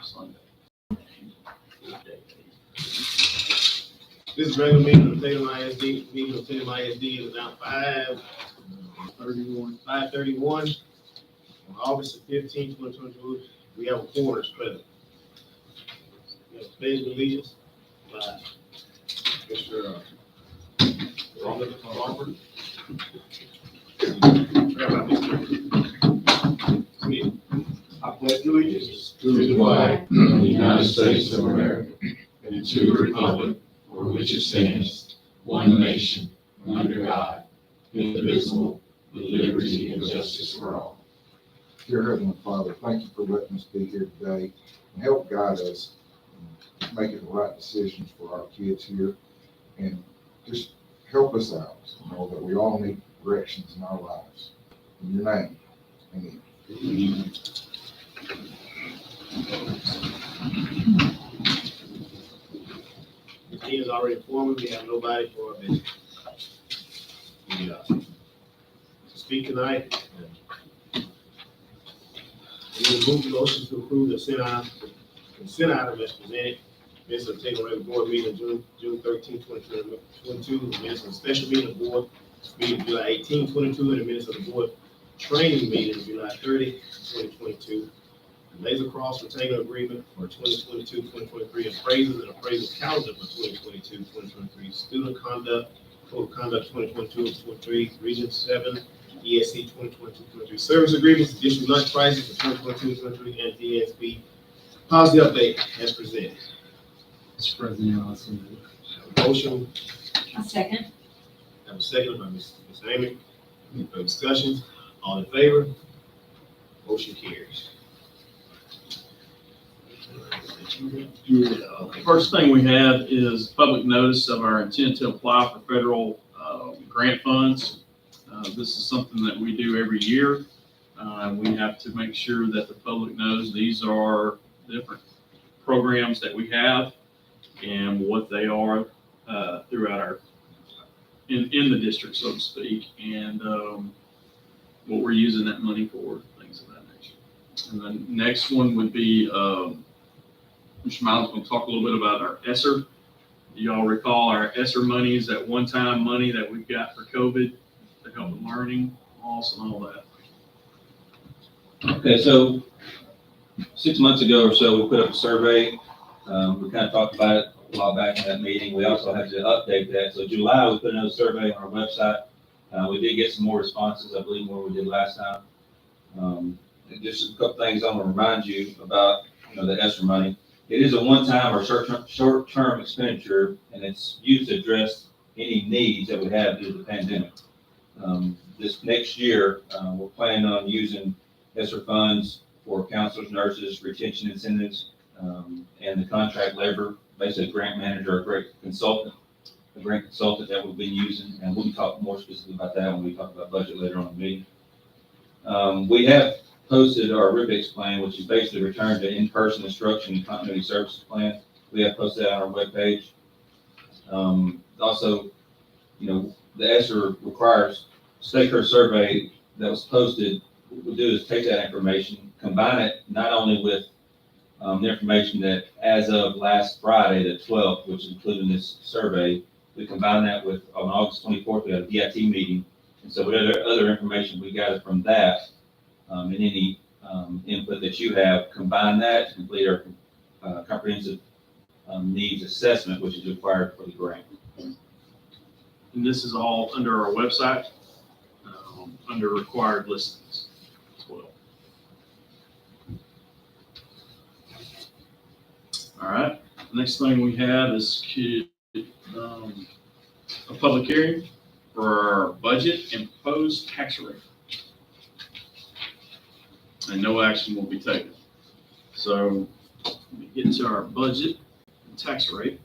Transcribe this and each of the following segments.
Sunday. This regular meeting of Tatum ISD, meeting of Tatum ISD is now 5:31 on August 15, 2022. We have a quorum present. We have pledge of allegiance by Mr. Robert Crawford. Smith. I pledge allegiance to the flag of the United States of America and to the republic for which it stands, one nation, under God, indivisible, with liberty and justice for all. Dear Heavenly Father, thank you for letting us be here today and help guide us in making the right decisions for our kids here, and just help us out, know that we all need directions in our lives. In your name, amen. Amen. The team has already informed me, we have nobody for a visit. To speak tonight. We will move the motion to approve the consent item as presented. Minutes of Tatum regular board meeting June 13, 2022. Minutes of the special meeting of the board meeting July 18, 2022, and the minutes of the board training meeting July 30, 2022. Laser Cross retainer agreement for 2022-2023 appraisals and appraisal calendar for 2022-2023. Student conduct, code of conduct 2022-2023, Region 7, ESC 2022-2023. Service agreements, additional lunch prices for 2022-2023, and DSP policy update as presented. Mr. President, I'll send it. Have a motion, A second. have a second by Ms. Amy. Any further discussions? All in favor? Motion carries. The first thing we have is public notice of our intent to apply for federal grant funds. This is something that we do every year. We have to make sure that the public knows these are different programs that we have and what they are throughout our, in the district, so to speak, and what we're using that money for, things of that nature. And the next one would be, Mr. Miles is going to talk a little bit about our ESSER. Do y'all recall our ESSER money is that one-time money that we've got for COVID to help with learning loss and all that? Okay, so 6 months ago or so, we put up a survey. We kind of talked about it a while back in that meeting. We also had to update that. So July, we put another survey on our website. We did get some more responses, I believe, more we did last time. And just a couple things I want to remind you about, the ESSER money. It is a one-time or short-term expenditure, and it's used to address any needs that we have due to the pandemic. This next year, we're planning on using ESSER funds for counselors, nurses, retention incentives, and the contract labor, basically a grant manager, a grant consultant that we've been using, and we'll talk more specifically about that when we talk about budget later on in the meeting. We have posted our RIPEX plan, which is basically return to in-person instruction and continuity services plan. We have posted that on our webpage. Also, the ESSER requires stakeholder survey that was posted. What we'll do is take that information, combine it not only with the information that as of last Friday, the 12th, which is included in this survey, we combine that with, on August 24th, we had a DIT meeting. And so whatever other information we gathered from that, and any input that you have, combine that to complete our comprehensive needs assessment, which is required for the grant. And this is all under our website, under required listings as well. All right, the next thing we have is a public hearing for our budget and proposed tax rate. And no action will be taken. So we get into our budget and tax rate.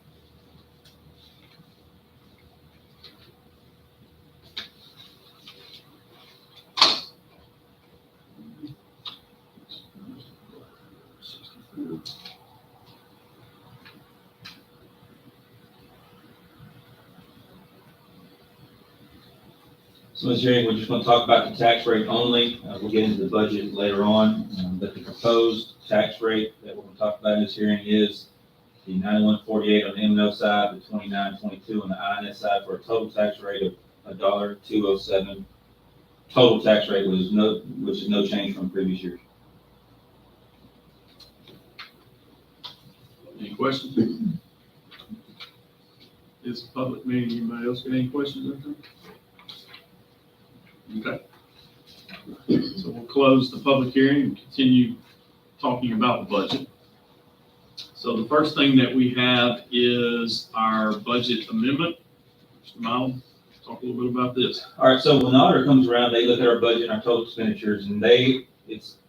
So Ms. Herring, we're just going to talk about the tax rate only. We'll get into the budget later on, but the proposed tax rate that we're going we talked about in this hearing is the 9148 on the M&O side, the 2922 on the INS side, for a total tax rate of $1.207. Total tax rate which is no change from previous years. Any questions? It's a public meeting. Anybody else got any questions or anything? Okay. So we'll close the public hearing and continue talking about the budget. So the first thing that we have is our budget amendment. Mr. Milam, talk a little bit about this. All right, so when the auditor comes around, they look at our budget and our total expenditures, and they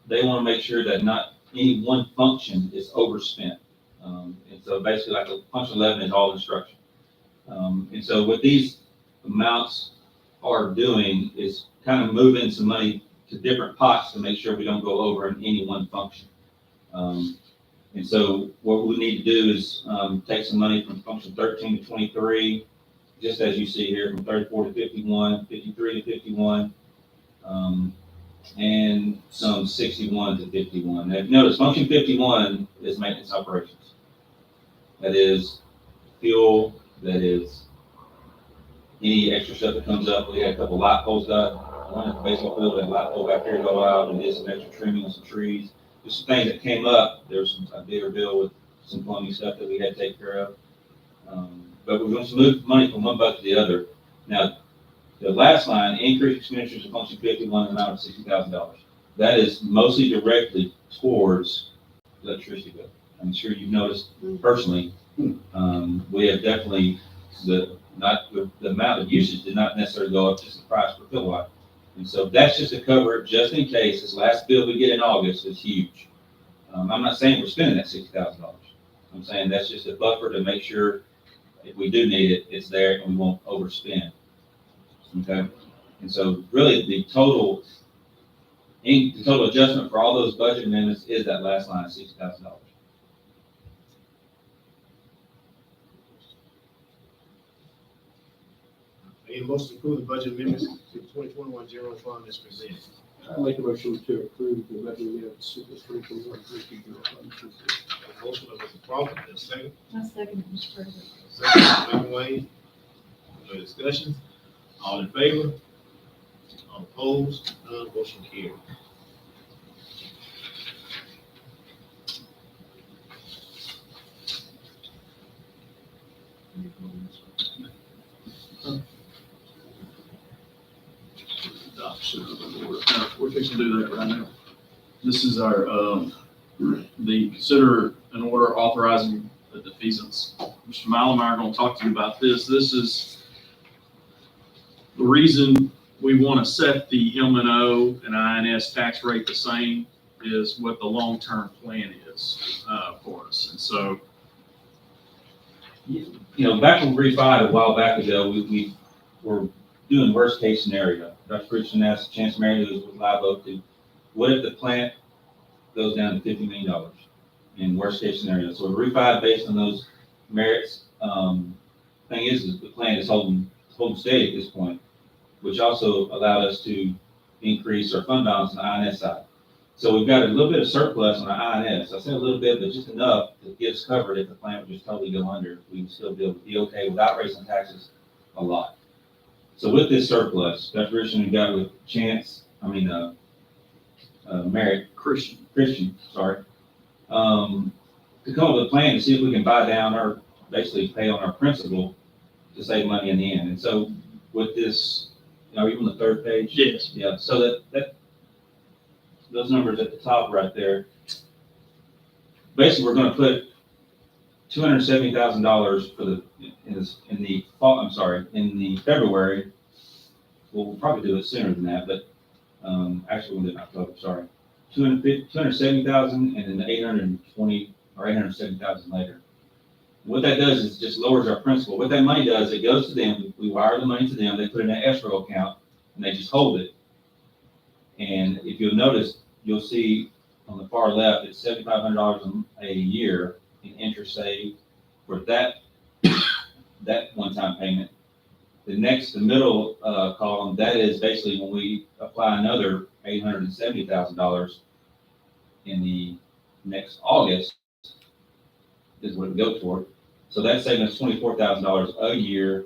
want to make sure that not any one function is overspent. And so basically, like function 11 is all instruction. And so what these amounts are doing is kind of moving some money to different pots to make sure we don't go over in any one function. And so what we need to do is take some money from function 13 to 23, just as you see here, from 34 to 51, 53 to 51, and some 61 to 51. Now, if you notice, function 51 is maintenance operations. That is fuel, that is any extra stuff that comes up. We had a couple light poles got, one at the baseball field, and a light pole back here go out, and did some extra trimming on some trees. Just some things that came up. There was a bigger bill with some plumbing stuff that we had to take care of. But we're going to move money from one bucket to the other. Now, the last line, increase expenditures of function 51, amount of $60,000. That is mostly directly towards electricity bill. I'm sure you've noticed personally, we have definitely, the amount of usage did not necessarily go up, just the price per kilowatt. And so that's just to cover it, just in case this last bill we get in August is huge. I'm not saying we're spending that $60,000. I'm saying that's just a buffer to make sure if we do need it, it's there and we won't overspend. Okay? And so really the total adjustment for all those budget amendments is that last line of $60,000. Any motion to approve the budget amendments to the 2021 general fund as presented? I make a motion to approve the budget amendments to the 2021 general fund. Motion by Mr. Crawford, and a second. I second it, Mr. President. Second, Mr. Wayne. No discussion? All in favor? All opposed? None, motion carried. Adoption of the order. Now, we're fixing to do that right now. This is our, the consider an order authorizing the defeasance. Mr. Mallmeyer going to talk to you about this. This is the reason we want to set the M&O and INS tax rate the same is what the long-term plan is for us. And so, You know, back when we refied a while back ago, we were doing worst case scenario. Dr. Christian asked Chance Mary, who was live oak, to what if the plant goes down to $50 million in worst case scenario? So we refied based on those merits. Thing is the plant is holding steady at this point, which also allowed us to increase our fund balance on the INS side. So we've got a little bit of surplus on our INS. I said a little bit, but just enough to get us covered if the plant would just totally go under. We would still be able to be okay without raising taxes a lot. So with this surplus, Dr. Christian got with Merritt Christian, sorry, to come up with a plan to see if we can buy down or basically pay on our principal to save money in the end. And so with this, are you on the third page? yes. Yeah, so that those numbers at the top right there, basically we're going to put $270,000 for in the February. We'll probably do it sooner than that, but actually we'll do it in October, sorry. 270,000 and then 820 or 870,000 later. What that does is just lowers our principal. What that money does, it goes to them. We wire the money to them. They put it in an escrow account and they just hold it. And if you'll notice, you'll see on the far left, it's $7,500 a year in interest saved for that one-time payment. The middle column, that is basically when we apply another $870,000 in the next August is what it would go toward. So that's saving us $24,000 a year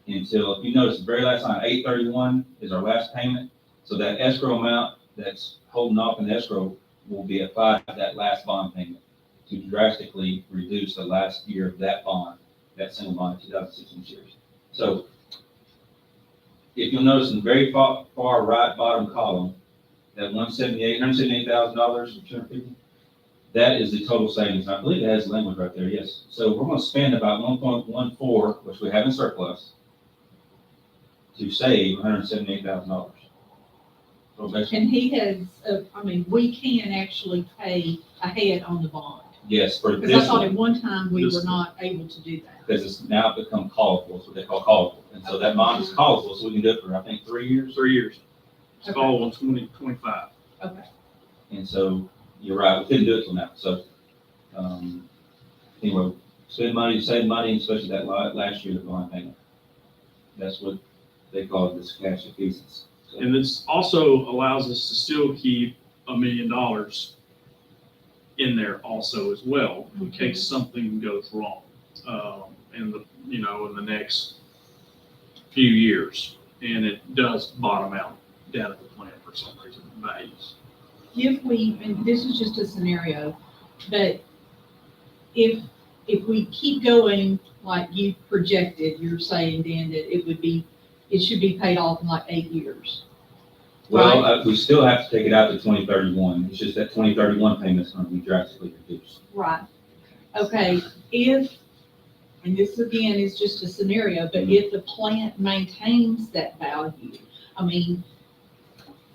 until, if you notice, the very last line, 8/31 is our last payment. So that escrow amount that's holding off in escrow will be applied to that last bond payment to drastically reduce the last year of that bond, that single bond, 2016 series. So if you'll notice in the very far right bottom column, that $178,000, 250, that is the total savings. I believe it has language right there, yes. So we're gonna spend about 1.14, which we have in surplus, to save $178,000. So basically, And he has, I mean, we can actually pay ahead on the bond. yes, for Because I this thought at one, one time we This were one. not able to do that. because it's now become callable, it's what they call callable. And so that bond is callable, so we can do it for, I think, 3 years. 3 years. It's Okay. called on 2025. Okay. And so, you're right, we couldn't do it till now, so, anyway, spend money, save money, especially that last year, the bond payment. That's what they call this cash defeasance. So, And this also allows us to still keep $1 million in there also as well, in case something goes wrong, in the next few years. And it does bottom out down at the plant for some reason, values. If we, and this is just a scenario, but if we keep going like you projected, you're saying, Dan, that it should be paid off in like 8 years. Well, we still have to take it out to 2031, it's just that 2031 payment's gonna be drastically reduced. Right. Okay, and this again is just a scenario, but if the plant maintains that value, I mean,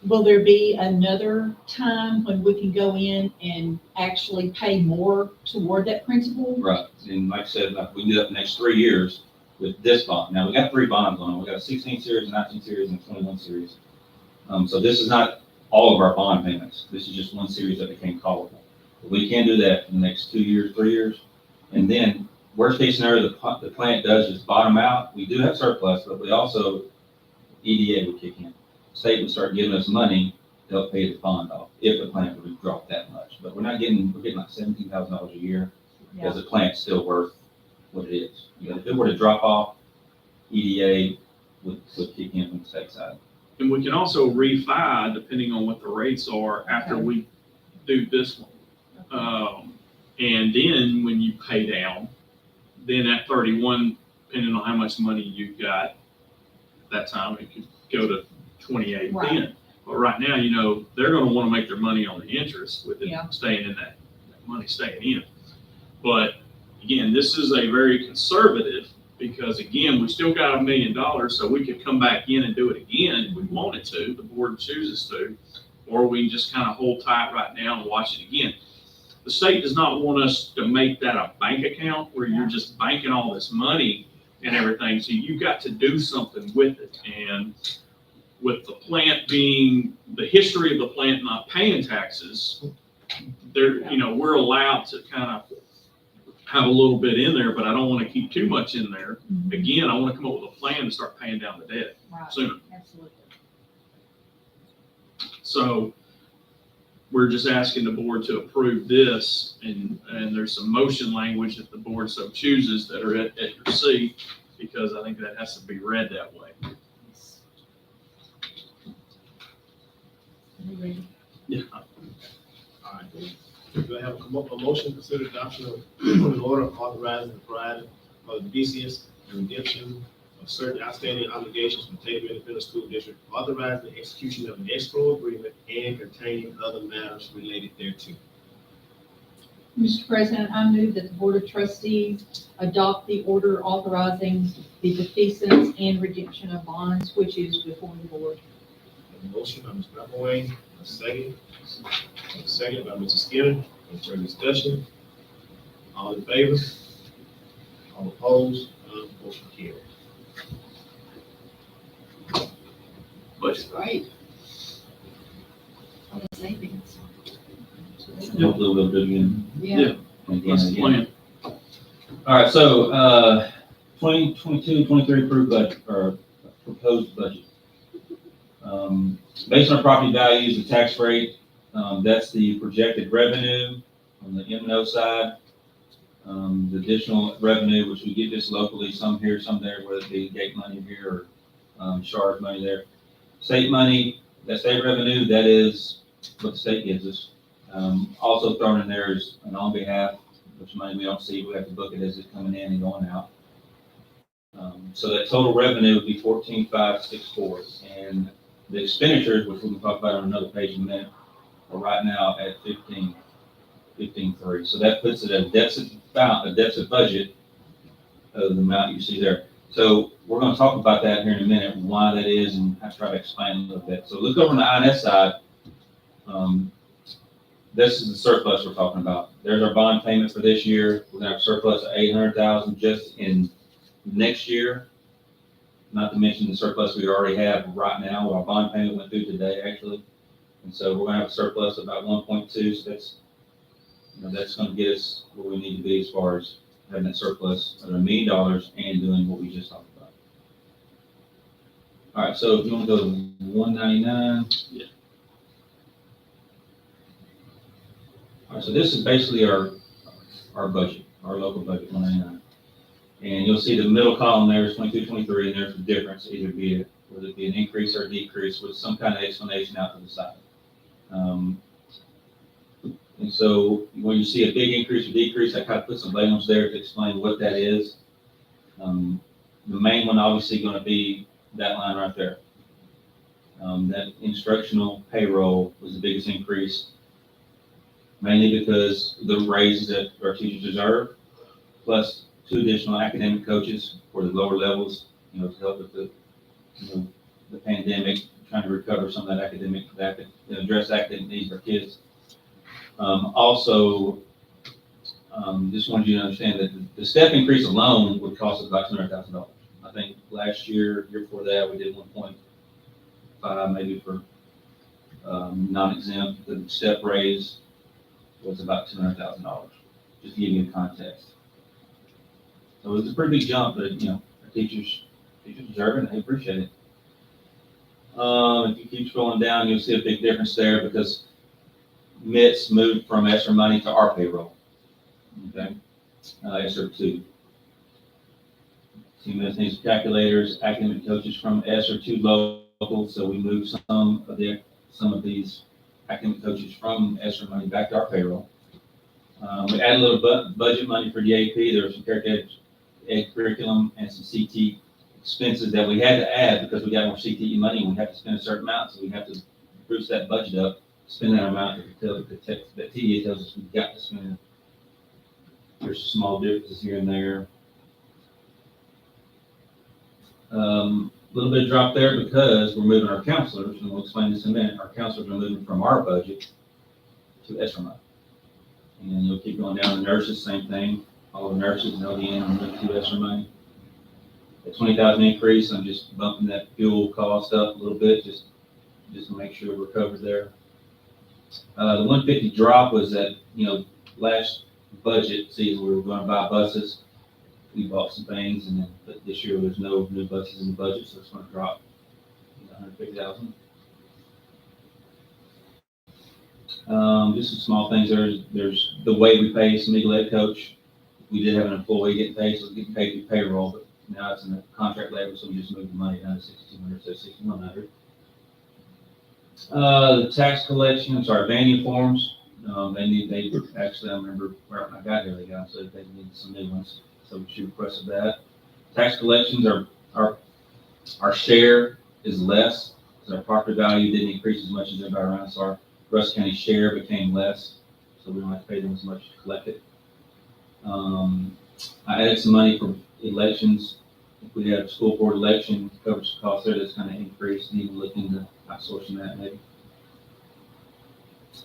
will there be another time when we can go in and actually pay more toward that principal? Right, and like I said, like, we can do that the next 3 years with this bond. Now, we got 3 bonds on it, we got a 16 series, a 19 series, and a 21 series. So this is not all of our bond payments, this is just one series that became callable. But we can do that in the next 2 years, 3 years, and then, worst case scenario, the plant does just bottom out. We do have surplus, but we also, EDA would kick in. State would start giving us money to help pay the bond off, if the plant would drop that much. But we're getting like $17,000 a year, because the plant's still worth what it is. You know, if it were to drop off, EDA would kick in from the state side. And we can also refi depending on what the rates are after Okay. we do this one. And then when you pay down, then at 31, depending on how much money you've got, that time it could go to 28 Right. then. But right now, they're gonna wanna make their money on the interest with it Yeah. staying in that money staying in. But again, this is a very conservative, because again, we still got $1 million, so we could come back in and do it again if we wanted to, the board chooses to, or we can just kind of hold tight right now and watch it again. The state does not want us to make that a bank account where you're just banking all this money and everything, so you've got to do something with it. And with the plant being, the history of the plant not paying taxes, we're allowed to kind of have a little bit in there, but I don't want to keep too much in there. Mhm. Again, I want to come up with a plan to start paying down the debt Right, sooner. absolutely. So we're just asking the board to approve this, and there's some motion language if the board so chooses that are at your seat, because I think that has to be read that way. Are you ready? Yeah. All right. Do I have a motion to consider adoption of an order authorizing the providing of the BCS and redemption of certain outstanding obligations from Tatum Independent School District, authorizing the execution of an escrow agreement and containing other matters related thereto? Mr. President, I move that the Board of Trustees adopt the order authorizing the defeasance and redemption of bonds, which is before the board. A motion by Mr. McElwain, a second. A second by Mr. Skinner. Any further discussion? All in favor? All opposed? None, motion carried. But Right. All the savings. Hopefully we'll do it again. Yeah. And again what's and the again. plan? All right, so, 2022-23 approved budget, or proposed budget. Based on property values, the tax rate, that's the projected revenue on the M&O side. The additional revenue, which we get just locally, some here, some there, whether it be gate money here or charge money there. State money, that state revenue, that is what the state gives us. Also thrown in there is an on behalf, which money we don't see, we have to book it as it's coming in and going out. So that total revenue would be 14,564, and the expenditures, which we can talk about on another page in a minute, are right now at 15,3. So that puts it at a deficit budget of the amount you see there. So we're going to talk about that here in a minute, why that is, and I try to explain a little bit. So look over on the INS side. This is the surplus we're talking about. There's our bond payment for this year. We're gonna have a surplus of 800,000 just in next year. Not to mention the surplus we already have right now. Our bond payment went through today, actually. And so we're gonna have a surplus of about 1.2. So that's gonna get us where we need to be as far as having that surplus of $1 million and doing what we just talked about. All right, so if you want to go to 199. Yeah. All right, so this is basically our budget, our local budget, 199. And you'll see the middle column there is 22, 23, and there's the difference, whether it be an increase or a decrease with some kind of explanation out to the side. And so when you see a big increase or decrease, I kind of put some labels there to explain what that is. The main one obviously going to be that line right there. That instructional payroll was the biggest increase, mainly because the raises that our teachers deserve, plus 2 additional academic coaches for the lower levels, to help with the pandemic, trying to recover some of that address academic needs of our kids. Also, just wanted you to understand that the step increase alone would cost us about $200,000. I think last year before that, we did 1.5 maybe for non-exempt. The step raise was about $200,000, just to give you context. So it was a pretty big jump, but our teachers deserve it and they appreciate it. If you keep scrolling down, you'll see a big difference there because MITS moved from ESSER money to our payroll. Okay, ESSER 2. Team needs calculators, academic coaches from ESSER to local, so we moved some of these academic coaches from ESSER money back to our payroll. We added a little budget money for the AP. There was some character ed curriculum and some CT expenses that we had to add because we got more CTE money and we have to spend a certain amount, so we have to boost that budget up, spend that amount that TDA tells us we've got to spend. There's small differences here and there. Little bit of drop there because we're moving our counselors, and we'll explain this in a minute. Our counselors are moving from our budget to ESSER money. And you'll keep going down. The nurses, same thing. All the nurses and LDN are moving to ESSER money. The 20,000 increase, I'm just bumping that fuel cost up a little bit, just to make sure we're covered there. The 150 drop was that, last budget season, we were going to buy buses. We bought some things, and then but this year there's no new buses in the budget, so it's going to drop 150,000. Just some small things. There's the way we pay some legal ed coach. We did have an employee getting paid, so it's getting paid through payroll, but now it's in the contract labor, so we just moved the money down to 6,200, so 6,100. The tax collection, banning forms. They actually, I remember right when I got here, they said they needed some new ones, so she requested that. Tax collections our share is less, because our property value didn't increase as much as everybody around, so our Russell County share became less, so we don't have to pay them as much to collect it. I added some money for elections. If we had a school board election, coverage cost there, that's kind of increased, need to look into outsourcing that maybe.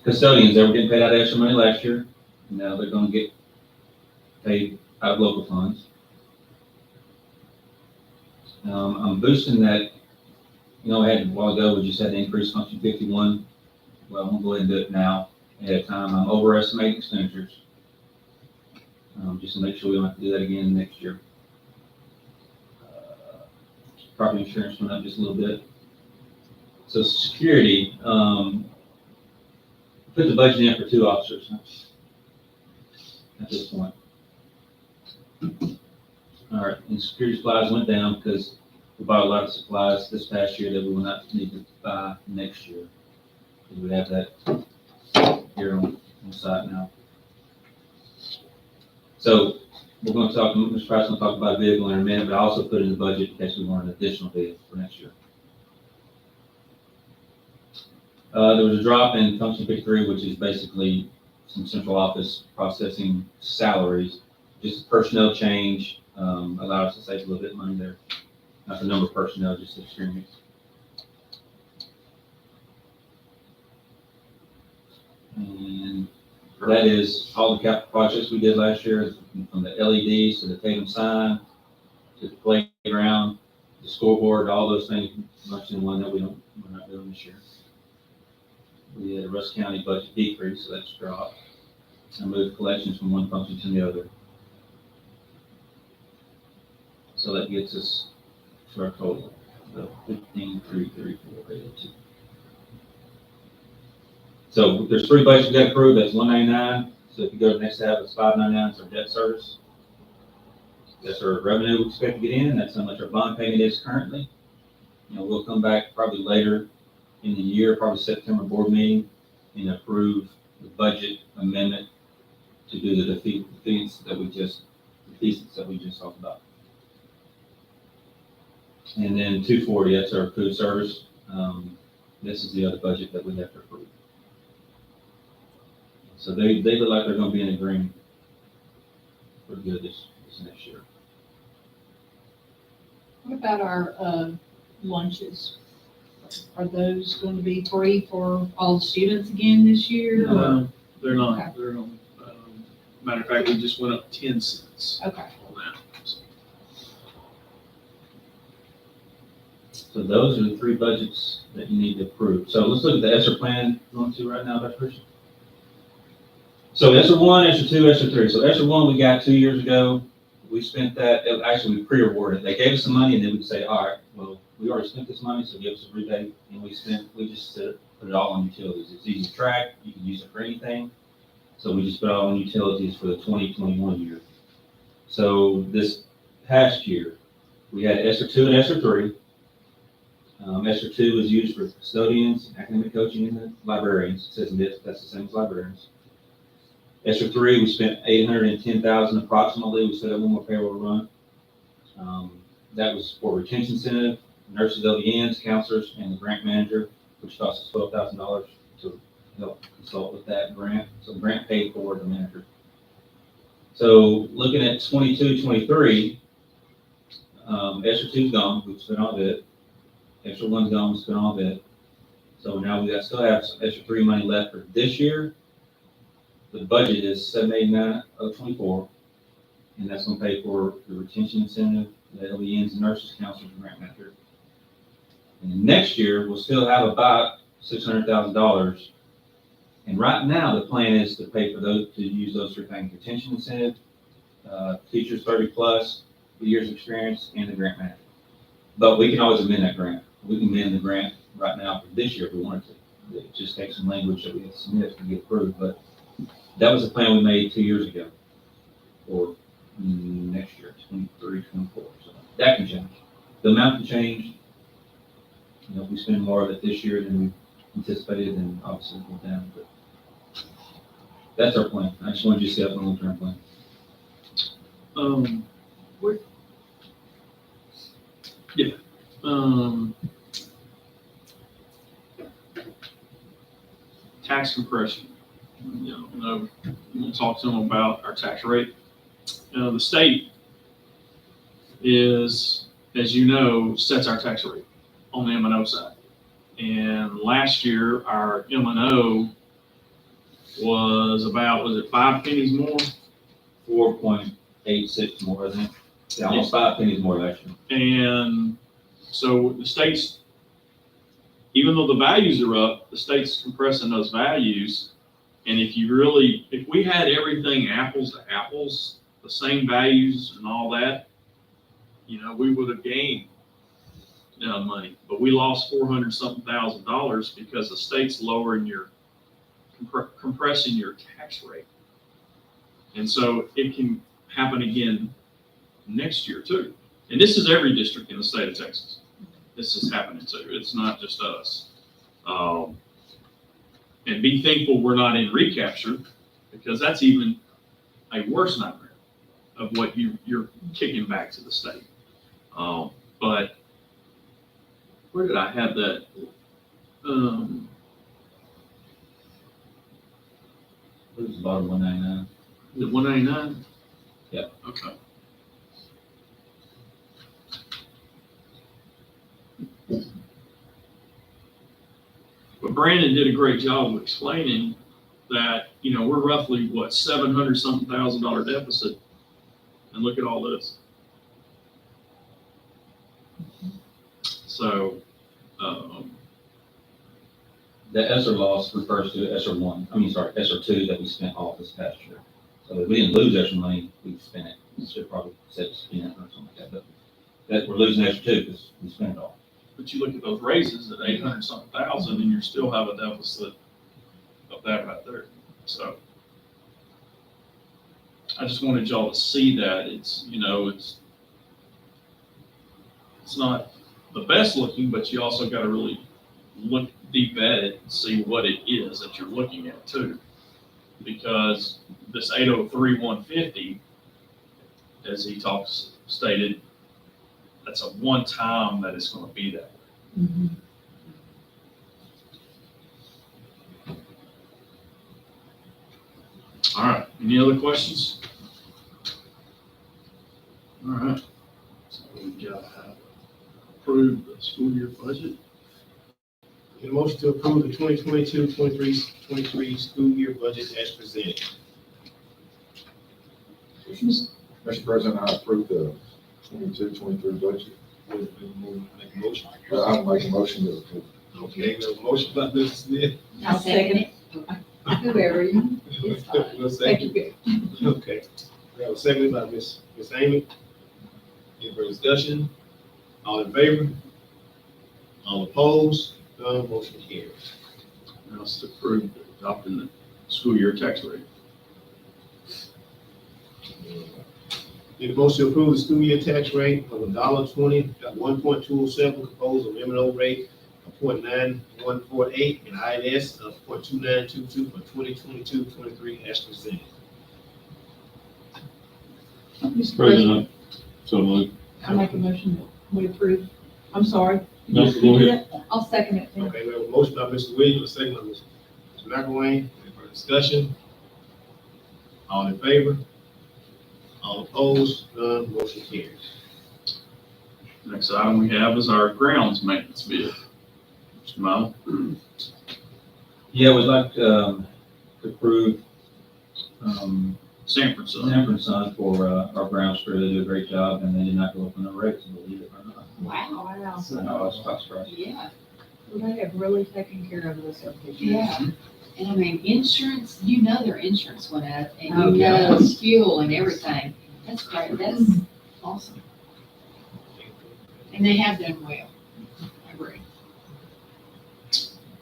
Custodians, they were getting paid out of extra money last year. Now they're going to get paid out of local funds. I'm boosting that. I had a while ago, we just had to increase function 51. Well, I'm going to go ahead and do it now ahead of time. I'm overestimating expenditures. Just to make sure we don't have to do that again next year. Property insurance went up just a little bit. So security, put the budget in for 2 officers at this point. All right, and security supplies went down because we bought a lot of supplies this past year that we will not need to buy next year. Because we have that here on site now. So we're going to talk, Mr. Price will talk about a vehicle in a minute, but I also put in the budget in case we want an additional vehicle for next year. There was a drop in function 53, which is basically some central office processing salaries, just personnel change, allowed us to save a little bit of money there. Not the number of personnel, just the experience. And that is all the capital projects we did last year, from the LEDs to the Tatum sign, to the playground, the scoreboard, all those things, much in one that we're not doing this year. We had a Russ County budget decrease, so that's dropped. I moved collections from one function to the other. So that gets us to our total of 15,334,802. So there's three budgets we got approved. That's 199. So if you go to the next tab, it's 599. It's our debt service. That's our revenue we expect to get in. That's how much our bond payment is currently. You know, we'll come back probably later in the year, probably September board meeting, and approve the budget amendment to do the defeats that we just talked about. And then 240, that's our food service. This is the other budget that we have to approve. So they look like they're going to be in agreement for good this next year. What about our lunches? Are those going to be free for all the students again this year? or- No, they're not. Okay. They're not. Matter of fact, we just went up 10 cents Okay. on that. So those are the three budgets that you need to approve. So let's look at the ESSER plan going to right now, Dr. Christian. So ESSER 1, ESSER 2, ESSER 3. So ESSER 1 we got 2 years ago. We spent that, actually we pre-awarded. They gave us some money and then we'd say, all right, well, we already spent this money, so give us a rebate. And we just put it all on utilities. It's easy to track. You can use it for anything. So we just put it all on utilities for the 2021 year. So this past year, we had ESSER 2 and ESSER 3. ESSER 2 was used for custodians, academic coaching, and the librarians. It says in this, that's the same as librarians. ESSER 3, we spent $810,000 approximately. We set up one more payroll run. That was for retention incentive, nurses, LVNs, counselors, and the grant manager, which cost us $12,000 to help consult with that grant. So the grant paid for the manager. So looking at 22, 23, ESSER 2's gone. We've spent all of it. ESSER 1's gone. We've spent all of it. So now we still have some ESSER 3 money left for this year. The budget is $789,024, and that's going to pay for the retention incentive, the LVNs, nurses, counselors, and grant manager. And next year, we'll still have about $600,000. And right now, the plan is to pay for those, to use those three things: retention incentive, teachers 30+ years experience, and the grant manager. But we can always amend that grant. We can amend the grant right now for this year if we wanted to. It just takes some language that we have to submit to get approved, but that was the plan we made 2 years ago, or next year, 23, 24. So that can change. The amount can change. You know, if we spend more of it this year than we anticipated, then obviously we'll go down. But that's our plan. I just wanted you to see up a long-term plan. Tax compression. You know, we'll talk to them about our tax rate. The state is, as you know, sets our tax rate on the M&O side. And last year, our M&O was it 5 pennies more? 4.86 more, I think. Yeah, almost 5 pennies more last year. And so the state's, even though the values are up, the state's compressing those values. And if we had everything apples to apples, the same values and all that, you know, we would have gained money. But we lost $400-something thousand because the state's lowering compressing your tax rate. And so it can happen again next year too. And this is every district in the state of Texas. This is happening too. It's not just us. And be thankful we're not in recapture, because that's even a worse nightmare of what you're kicking back to the state. But where did I have that? It was about 199. The 199? Yeah. Okay. But Brandon did a great job of explaining that, we're roughly, what, $700-something thousand deficit. And look at all this. So, The ESSER loss refers to ESSER 2 that we spent all this past year. So if we didn't lose ESSER money, we spent it. We should probably set it spent or something like that. But that we're losing ESSER 2 because we spent it all. but you look at those raises at 800-something thousand, and you still have a deficit of that right there. So I just wanted y'all to see that it's not the best looking, but you also got to really look deep at it and see what it is that you're looking at too. Because this 803-150, as he stated, that's a one time that it's going to be that way. Mhm. All right, any other questions? All right, so we got approved the school year budget. Need a motion to approve the 2022-23 school year budget as presented. Mr. President, I approve the 22-23 budget. Make a motion. I'll make a motion to approve. Okay, we have a motion by Mr. Smith. I'll second it. Whoever you, it's fine. We'll Thank second. you. Okay. We have a second by Ms. Amy. Any further discussion? All in favor? All opposed? None, motion carries. Now it's to approve adopting the school year tax rate. Need a motion to approve the school year tax rate of $1.20, 1.207, composed of M&O rate of 0.9148 and INS of 0.2922 for 2022-23 as presented. Mr. President, so moved. I make a motion that we approve. I'm sorry. No, go ahead. I'll second it then. Okay, we have a motion by Mr. Williams, a second by Mr. McElwain. Any further discussion? All in favor? All opposed? None, motion carries. Next item we have is our grounds maintenance bid. Mr. Mile? Yeah, we'd like to approve Sanford Son. Sanford & Son for our grounds crew. They do a great job, and they did not go up on the rates, believe it or not. Wow, Wow. I know, I was quite surprised. yeah, Well, they have really taken care of us over the years. yeah. And I mean, insurance, their insurance went up and Oh, know fuel and everything. That's great, that's awesome. And they have done well. I agree.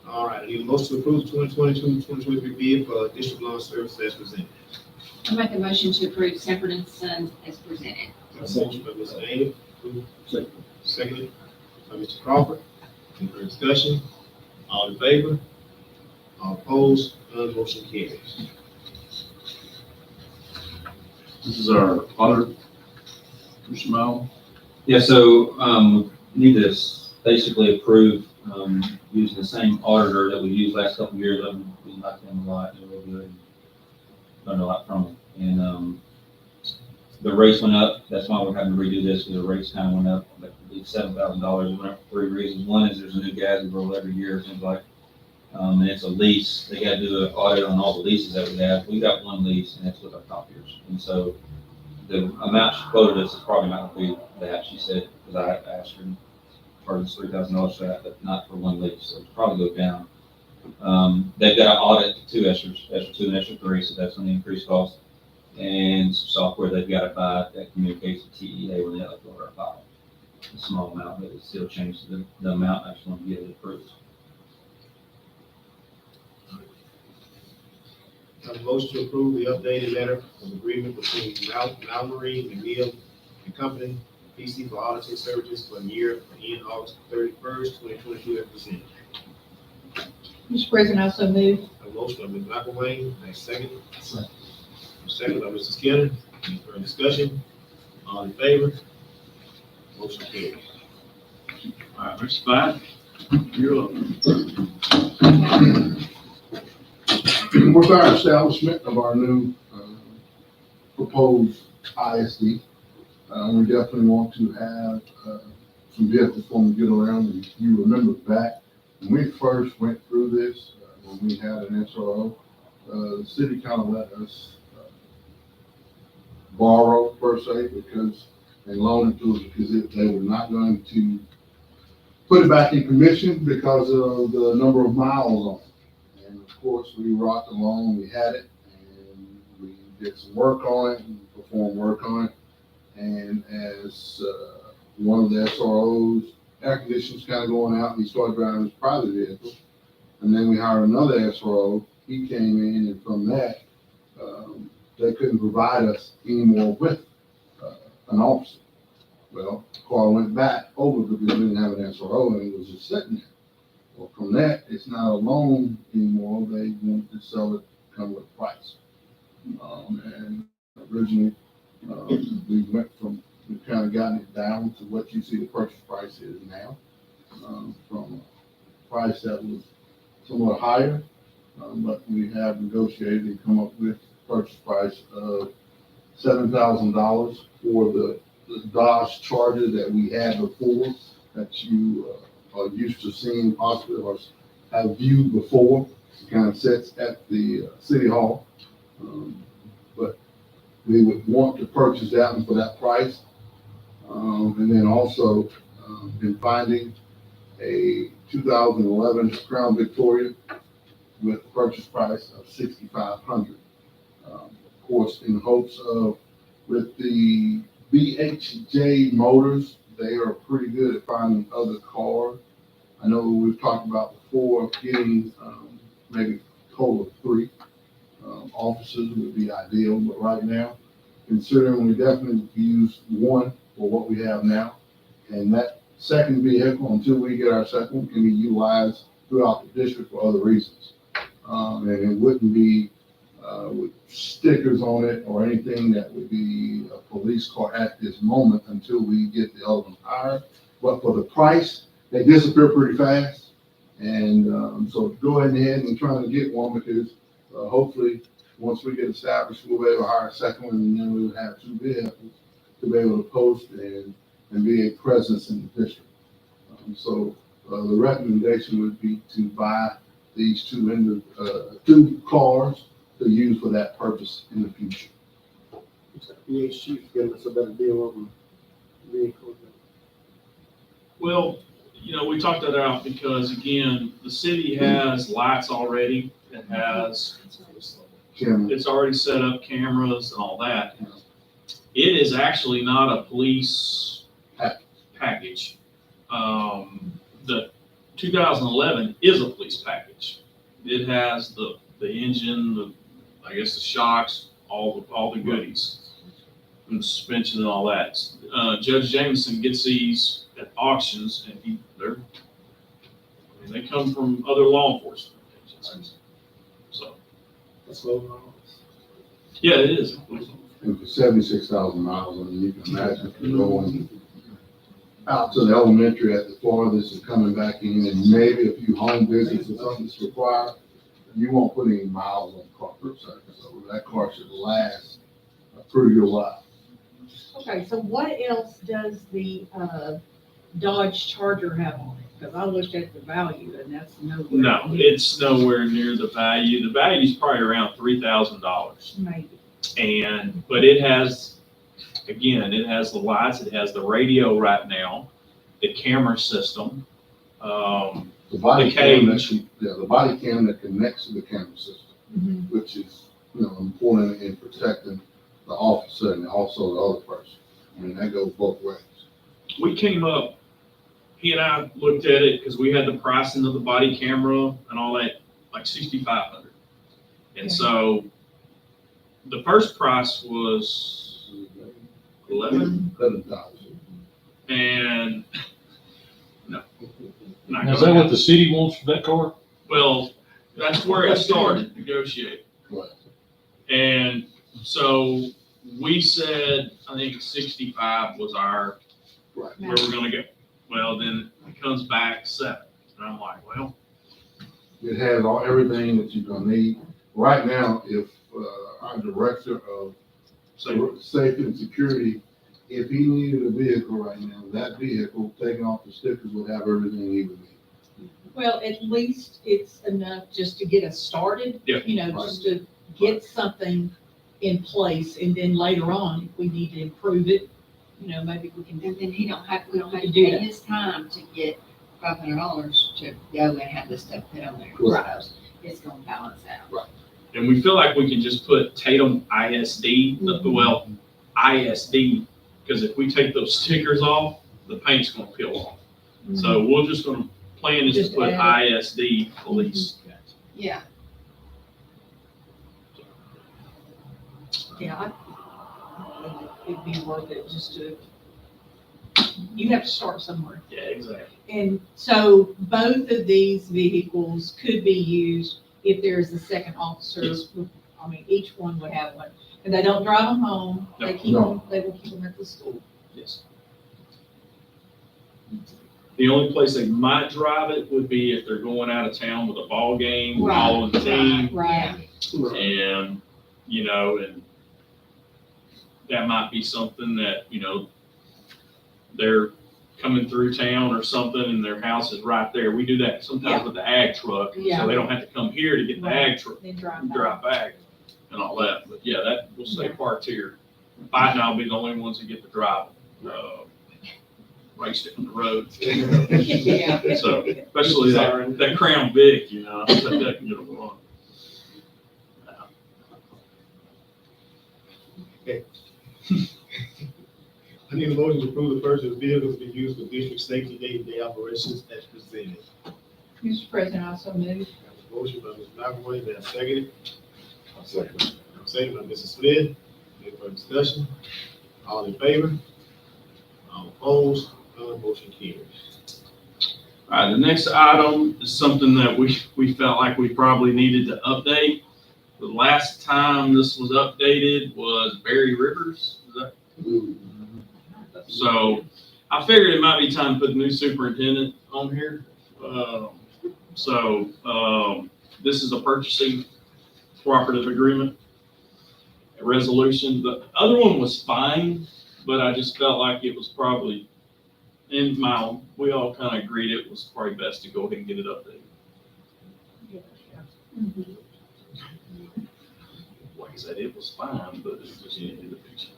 All right, I need a motion to approve 2022-2023 bid for district lawn service as presented. I make a motion to approve Sanford & Son as presented. Got a motion by Mr. Amy, Second. seconded by Mr. Crawford. Any further discussion? All in favor? All opposed? None, motion carries. This is our auditor, Mr. Mile. Yeah, so, we need to basically approve, using the same auditor that we used last couple of years. We like them a lot, they're real good. Learned a lot from them. And, the rates went up, that's why we're having to redo this, because the rates kind of went up, like, $7,000. It went up for 3 reasons. One is there's a new gas roll every year, it seems like. And it's a lease. They got to do an audit on all the leases that we have. We got one lease, and that's with our copiers. And so the amount she quoted us is probably not going to be that, she said, because I asked her, charge us $3,000 for that, but not for one lease, so it's probably go down. They've got to audit 2 ESSERs, ESSER 2 and ESSER 3, so that's going to increase cost. And some software they've got to buy that communicates with TEA when they upload our file. A small amount, but it still changes the amount I just want to get it approved. Have a motion to approve the updated letter of agreement between Mallory McNeil and Company, PC for auditing services for a year ending August 31st, 2022 as presented. Mr. President, I also move. A motion by Ms. McElwain, a second. Second by Mr. Skinner. Any further discussion? All in favor? Motion carries. All right, Mr. Spivey, you're up. With our establishment of our new proposed ISD, we definitely want to have some vehicles for them to get around. And you remember back when we first went through this, when we had an SRO, the city kind of let us borrow per se because and loan it to us because they were not going to put it back in commission because of the number of miles on it. And of course, we rocked along, we had it, and we did some work on it and performed work on it. And as one of the SROs, air conditioning's kind of going out, and he started driving his private vehicle. And then we hired another SRO, he came in, and from that, they couldn't provide us anymore with an officer. Well, the car went back over because we didn't have an SRO and it was just sitting there. Well, from that, it's not a loan anymore. They want to sell it, come with a price. And originally, we went from, we've kind of gotten it down to what you see the purchase price is now, from a price that was somewhat higher, but we have negotiated and come up with a purchase price of $7,000 for the Dodge Charger that we had before, that you are used to seeing possibly or have viewed before. It kind of sits at the City Hall. But we would want to purchase that one for that price. And then also in finding a 2011 Crown Victoria with a purchase price of $6,500. Of course, in hopes of, with the BHJ Motors, they are pretty good at finding other cars. I know we've talked about before getting maybe a total of 3 officers would be ideal, but right now, considering we definitely use 1 for what we have now, and that second vehicle, until we get our second one, can be utilized throughout the district for other reasons. And it wouldn't be with stickers on it or anything that would be a police car at this moment until we get the other one hired. But for the price, they disappear pretty fast. And so go ahead and try to get one because hopefully once we get established, we'll be able to hire a second one and then we'll have 2 vehicles to be able to post and be a presence in the district. So the recommendation would be to buy these 2 cars to use for that purpose in the future. VH Chief giving us a better deal on vehicles. Well, you know, we talked that out because again, the city has lights already. It has, Kim, it's already set up cameras and all that. It is actually not a police package. The 2011 is a police package. It has the engine, I guess the shocks, all the goodies, and the suspension and all that. Judge Jameson gets these at auctions, and they come from other law enforcement agencies. So, That's low. yeah, it is. and for 76,000 miles, I mean, you can imagine if you're going out to the elementary at the farthest and coming back in, and maybe a few home visits or something that's required, you won't put any miles on the car per se. So that car should last a pretty good while. Okay, so what else does the Dodge Charger have on it? Because I looked at the value and that's nowhere. No, it's nowhere near the value. The value is probably around $3,000. Maybe. But it has, again, it has the lights, it has the radio right now, the camera system. The body The cam that, cage. the body cam that connects to the camera system, which is, important in protecting the officer and also the other person. I mean, that goes both ways. We came up, he and I looked at it because we had the pricing of the body camera and all that, like $6,500. And so the first price was 11, 11,000. and no. not Now, is gonna that what happen. the city wants for that car? Well, that's where it started, negotiating. Right. And so we said, I think 65 was our, Right. where we're gonna go. Well, then it comes back 7. And I'm like, well, It has everything that you're gonna need. Right now, if, our director of so safety and security, if he needed a vehicle right now, that vehicle, taking off the stickers, would have everything he would need. Well, at least it's enough just to get us started. Yeah. You know, just to get something in place, and then later on, if we need to improve it, you know, maybe we can. And then we don't have to Do pay that. his time to get $500 to go and have this stuff put on there. Right. So it's gonna balance out. and we feel like we can just put Tatum ISD, well, ISD, because if we take those stickers off, the paint's gonna peel off. So we're just gonna plan is Just to put add ISD police. Yeah, Yeah, I think it'd be worth it just to, you have to start somewhere. Yeah, exactly. And so both of these vehicles could be used if there's a second officer. Yes. I mean, each one would have one. And they don't drive them home. They No. keep them, they will keep them at the school. Yes. The only place they might drive it would be if they're going out of town with a ball game, Right, following the team, Right. and, you know, and that might be something that, you know, they're coming through town or something and their house is right there. We do that sometimes Yeah. with the ag truck, Yeah. so they don't have to come here to get the Right. ag truck, Then drive back. drive back and all that. But yeah, that will stay parked here. Bite and I'll be the only ones that get to drive, race down the road. Yeah. So, especially that Crown Vic, you know, that can get a run. I need a motion to approve the purchase of vehicles to be used for district safety day-to-day operations as presented. Mr. President, I so move. I have a motion by Mr. McElroy, may I second it? I'll second. Second by Mrs. Smith. Any further discussion? All in favor? All opposed? None motion carries. All right, the next item is something that we felt like we probably needed to update. The last time this was updated was Barry Rivers. Is that? So I figured it might be time to put the new superintendent on here. This is a purchasing cooperative agreement, a resolution. The other one was fine, but I just felt like it was probably, we all kind of agreed it was probably best to go ahead and get it updated. Like I said, it was fine, but it just needed a picture.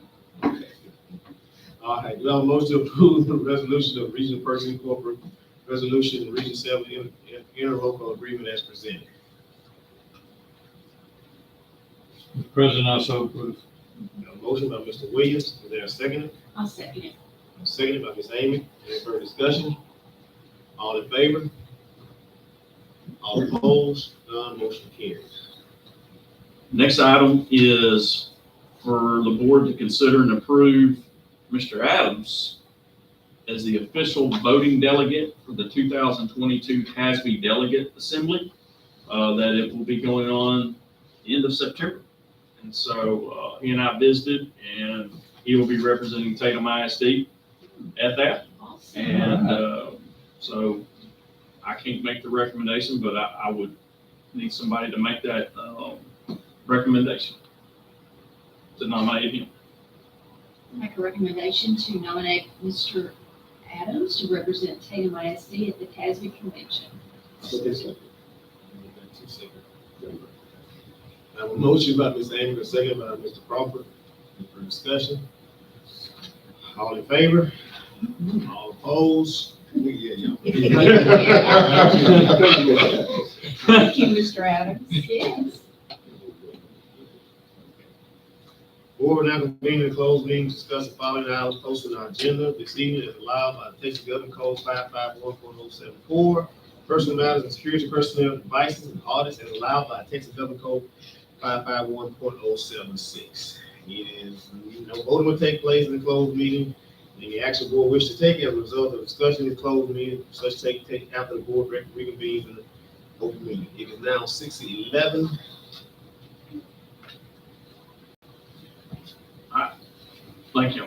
All right, do I have a motion to approve the resolution of Regional Purchasing Corporate Resolution, Region 7 interlocal agreement as presented? Mr. President, I so approve. A motion by Mr. Williams, is there a second? I'll second it. Seconded by Ms. Amy. Any further discussion? All in favor? All opposed? None motion carries. Next item is for the board to consider and approve Mr. Adams as the official voting delegate for the 2022 TASB Delegate Assembly, that it will be going on the end of September. And so he and I visited, and he will be representing Tatum ISD at that. Awesome. And so I can't make the recommendation, but I would need somebody to make that recommendation to nominate him. Make a recommendation to nominate Mr. Adams to represent Tatum ISD at the TASB convention. I have a motion by Ms. Amy, a second by Mr. Crawford. Any further discussion? All in favor? All opposed? Yeah. Thank you, Mr. Adams. Yes. Board will now convene in a closed meeting to discuss the following items posted on our agenda this evening as allowed by the Texas Government Code 551.074. Personal matters and security personnel devices and audits as allowed by Texas Government Code 551.076. It is, no voting will take place in the closed meeting. Any action board wish to take as a result of discussion in the closed meeting, such take after the board reconvenes in the open meeting. It is now 6:11. Thank you.